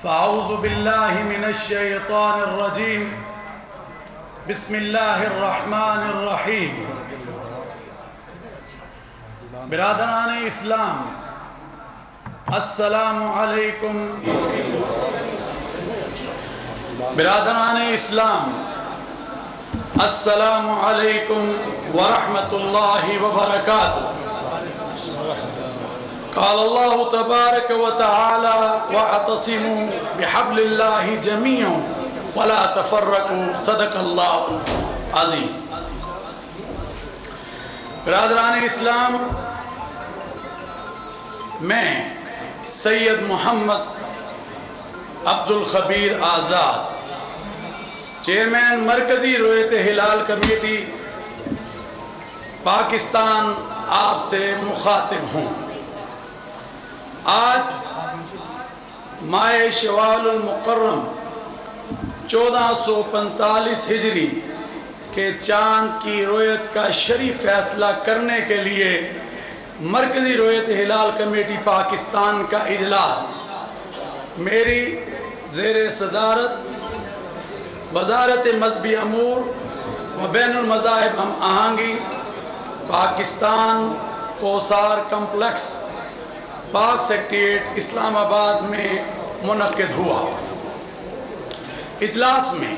فأعوذ بالله من الشيطان الرجيم بسم الله الرحمن الرحیم۔ برادران اسلام السلام علیکم۔ برادران اسلام السلام علیکم ورحمۃ اللہ وبرکاتہ۔ قال اللہ تبارک وتعالی واعتصموا بحبل اللہ جميعا ولا تفرقوا صدق اللہ العظیم۔ برادران اسلام، میں سید محمد عبدالخبیر آزاد، چیئرمین مرکزی رویت ہلال کمیٹی پاکستان، آپ سے مخاطب ہوں۔ آج ماہ شوال المکرم 1445 ہجری کے چاند کی رویت کا شریف فیصلہ کرنے کے لیے مرکزی رویت ہلال کمیٹی پاکستان کا اجلاس میری زیر صدارت وزارت مذہبی امور و بین المذاہب ہم آہنگی پاکستان کوثار کمپلیکس پاک سیکریٹریٹ اسلام آباد میں منعقد ہوا۔ اجلاس میں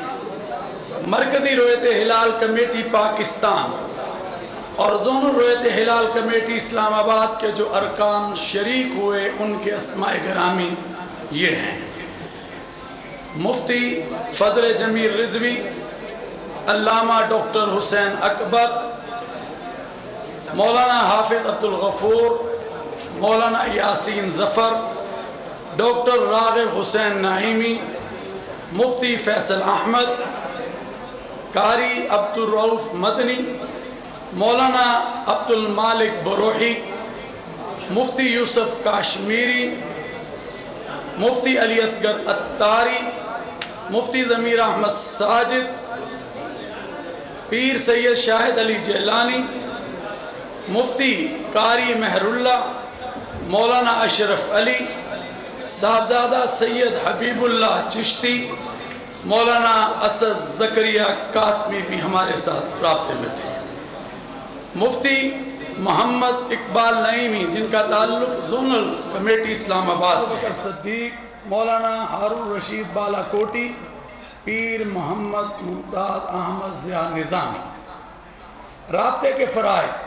مرکزی رویت ہلال کمیٹی پاکستان اور زونل رویت ہلال کمیٹی اسلام آباد کے جو ارکان شریک ہوئے، ان کے اسماء گرامی یہ ہیں: مفتی فضل جمیل رضوی، علامہ ڈاکٹر حسین اکبر، مولانا حافظ عبدالغفور، مولانا یاسین ظفر، ڈاکٹر راغب حسین نعیمی، مفتی فیصل احمد، قاری عبدالرؤف مدنی، مولانا عبدالمالک بروحی، مفتی یوسف کاشمیری، مفتی علی اصغر اتاری، مفتی ضمیر احمد ساجد، پیر سید شاہد علی جیلانی، مفتی قاری مہر اللہ، مولانا اشرف علی، صاحبزادہ سید حبیب اللہ چشتی، مولانا اسد زکریہ قاسمی بھی ہمارے ساتھ رابطے میں تھے، مفتی محمد اقبال نعیمی، جن کا تعلق زونل کمیٹی اسلام آباد سے، صدیق، مولانا ہارون رشید بالا کوٹی، پیر محمد ممتاز احمد ضیاء نظامی۔ رابطے کے فرائض: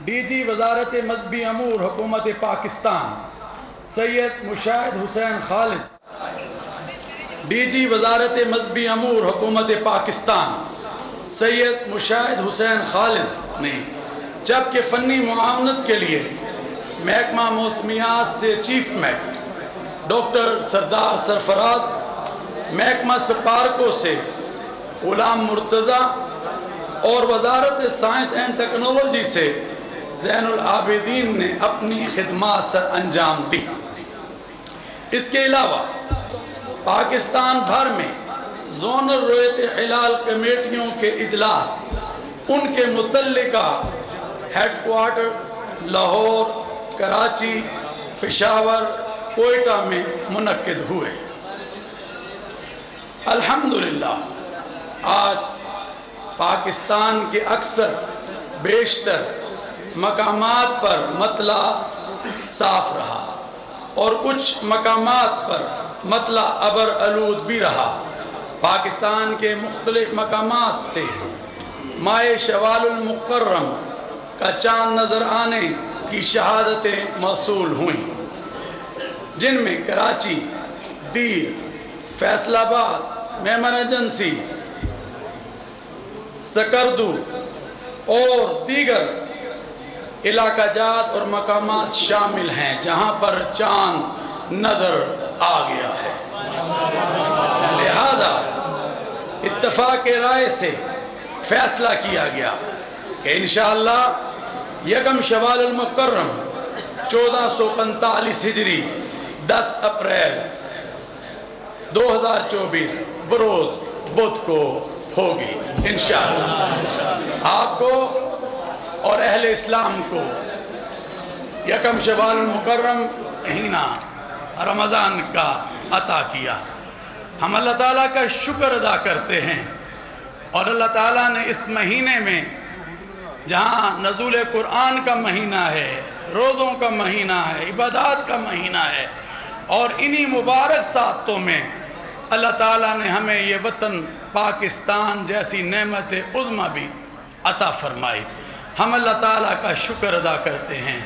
ڈی جی وزارت مذہبی امور حکومت پاکستان سید مشاہد حسین خالد، ڈی جی وزارت مذہبی امور حکومت پاکستان سید مشاہد حسین خالد نے، جبکہ فنی معاونت کے لیے محکمہ موسمیات سے چیف میٹ ڈاکٹر سردار سرفراز، محکمہ سپارکو سے غلام مرتضی اور وزارت سائنس اینڈ ٹیکنالوجی سے زین العابدین نے اپنی خدمات سر انجام دی۔ اس کے علاوہ پاکستان بھر میں زونل رویت ہلال کمیٹیوں کے اجلاس ان کے متعلقہ ہیڈ کوارٹر لاہور، کراچی، پشاور، کوئٹہ میں منعقد ہوئے۔ الحمدللہ آج پاکستان کے اکثر بیشتر مقامات پر مطلع صاف رہا اور کچھ مقامات پر مطلع ابر آلود بھی رہا۔ پاکستان کے مختلف مقامات سے ماہ شوال المکرم کا چاند نظر آنے کی شہادتیں موصول ہوئیں، جن میں کراچی، دیر، فیصل آباد، میمن ایجنسی، سکردو اور دیگر علاقہ جات اور مقامات شامل ہیں جہاں پر چاند نظر آ گیا ہے۔ لہذا اتفاق رائے سے فیصلہ کیا گیا کہ انشاءاللہ یکم شوال المکرم 1445 ہجری 10 اپریل 2024 بروز بدھ کو ہوگی انشاءاللہ۔ آپ کو اور اہل اسلام کو یکم شوال المکرم مہینہ रमज़ान का अता किया। हम अल्लाह ताला का शुक्र अदा करते हैं और अल्लाह ताला ने इस महीने में जहाँ नज़ूल कुरान का महीना है, रोज़ों का महीना है, इबादत का महीना है, और इन्हीं मुबारक सातों में अल्लाह ताला ने हमें ये वतन पाकिस्तान जैसी नेमत उज़्मा भी अता फरमाई। हम अल्लाह ताला का शुक्र अदा करते हैं।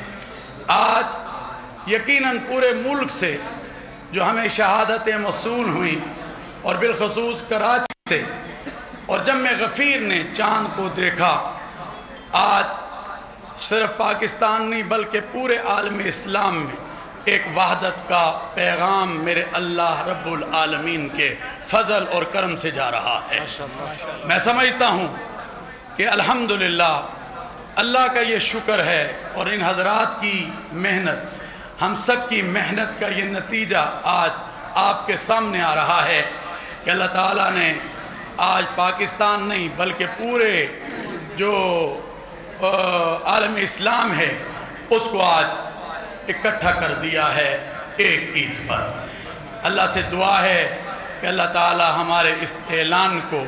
आज यकीनन पूरे मुल्क से जो हमें शहादतें मौसूल हुई और बिलखसूस कराची से और जम्मे गफ़ीर ने चाँद को देखा, आज सिर्फ पाकिस्तान नहीं बल्कि पूरे आलम इस्लाम में एक वहदत का पैगाम मेरे अल्लाह रब्बुल आलमीन के फजल और करम से जा रहा है। मैं समझता हूँ कि अल्हम्दुलिल्लाह अल्लाह का ये शुक्र है और इन हज़रात की मेहनत, हम सब की मेहनत का ये नतीजा आज आपके सामने आ रहा है कि अल्लाह ताला ने आज पाकिस्तान नहीं बल्कि पूरे जो आलम इस्लाम है उसको आज इकट्ठा कर दिया है एक ईद पर। अल्लाह से दुआ है कि अल्लाह ताला हमारे इस ऐलान को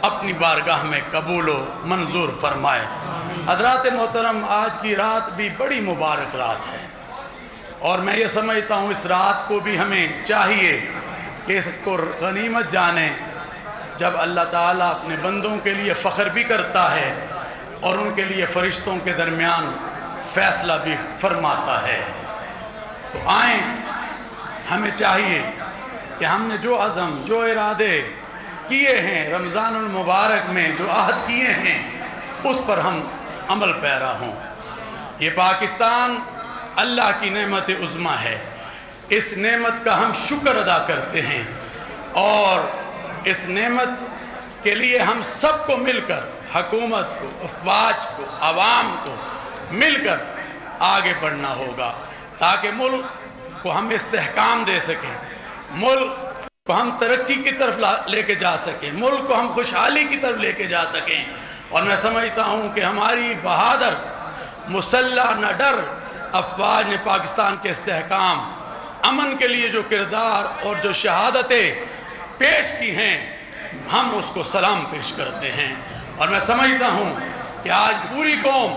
अपनी बारगाह में कबूल व मंजूर फरमाए। हज़रात मोहतरम, आज की रात भी बड़ी मुबारक रात है और मैं ये समझता हूँ इस रात को भी हमें चाहिए कि इसको गनीमत जाने जब अल्लाह ताला अपने बंदों के लिए फ़ख्र भी करता है और उनके लिए फ़रिश्तों के दरमियान फ़ैसला भी फरमाता है। तो आएँ, हमें चाहिए कि हमने जो अज़म, जो इरादे किए हैं रमज़ानुल मुबारक में, जो आहद किए हैं, उस पर हम अमल पैरा हों। ये पाकिस्तान अल्लाह की नेमत उज़्मा है, इस नेमत का हम शुक्र अदा करते हैं और इस नेमत के लिए हम सबको मिलकर, हुकूमत को, अफवाज को, आवाम को मिलकर आगे बढ़ना होगा ताकि मुल्क को हम इस्तेहकाम दे सकें, मुल्क को हम तरक्की की तरफ लेके जा सकें, मुल्क को हम खुशहाली की तरफ लेके जा सकें। और मैं समझता हूँ कि हमारी बहादुर मुसल्लह न डर अफवाज ने पाकिस्तान के इस्तेहकाम, अमन के लिए जो किरदार और जो शहादतें पेश की हैं, हम उसको सलाम पेश करते हैं। और मैं समझता हूँ कि आज पूरी कौम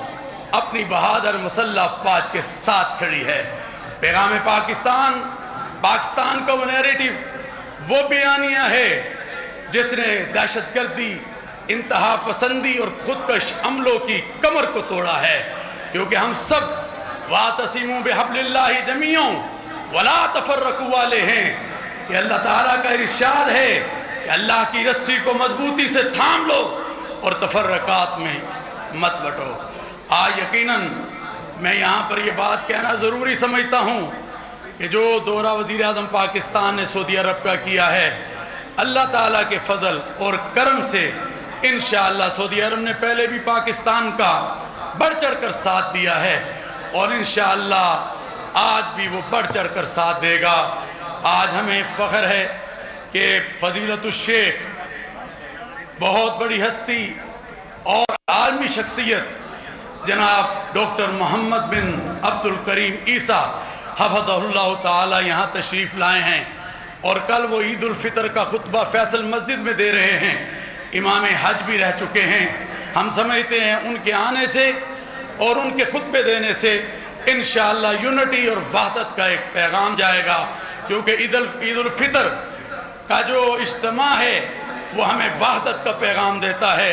अपनी बहादुर मुसल्लह अफवाज के साथ खड़ी है। पैगाम पाकिस्तान, पाकिस्तान का वो नैरेटिव, वो बयानिया है जिसने दहशतगर्दी, इंतहा पसंदी और खुदकश अमलों की कमर को तोड़ा है, क्योंकि हम सब वातसिमू बिहब्लिल्लाहि जमीअन वला तफर्रकू वाले हैं। कि अल्लाह ताला का इरशाद है कि अल्लाह की रस्सी को मजबूती से थाम लो और तफर्रकात में मत बटो। आज यकीनन मैं यहाँ पर ये बात कहना ज़रूरी समझता हूँ कि जो दौरा वज़ीर आज़म पाकिस्तान ने सऊदी अरब का किया है, अल्लाह ताला के फजल और करम से इंशाअल्लाह सऊदी अरब ने पहले भी पाकिस्तान का बढ़ चढ़ कर साथ दिया है और इंशाअल्लाह आज भी वो बढ़ चढ़ कर साथ देगा। आज हमें फ़ख्र है कि फ़ज़ीलतुश शेख, बहुत बड़ी हस्ती और आलमी शख्सियत जनाब डॉक्टर मोहम्मद बिन अब्दुल करीम ईसा हफ़ज़हुल्लाह ताला यहाँ तशरीफ़ लाए हैं और कल वो ईद उल फ़ितर का खुतबा फैसल मस्जिद में दे रहे हैं। इमाम हज भी रह चुके हैं। हम समझते हैं उनके आने से और उनके खुतबे देने से इंशाअल्लाह यूनिटी और वहदत का एक पैगाम जाएगा, क्योंकि ईद उल फ़ितर का जो इज्तिमा है वो हमें वहदत का पैगाम देता है,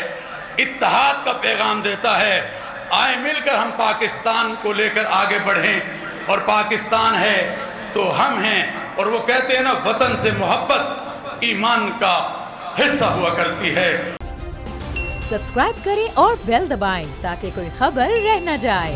इत्तेहाद का पैगाम देता है। आए मिलकर हम पाकिस्तान को लेकर आगे बढ़ें और पाकिस्तान है तो हम हैं। और वो कहते हैं ना, वतन से मोहब्बत ईमान का हिस्सा हुआ करती है। सब्सक्राइब करें और बेल दबाएं ताकि कोई खबर रह न जाए।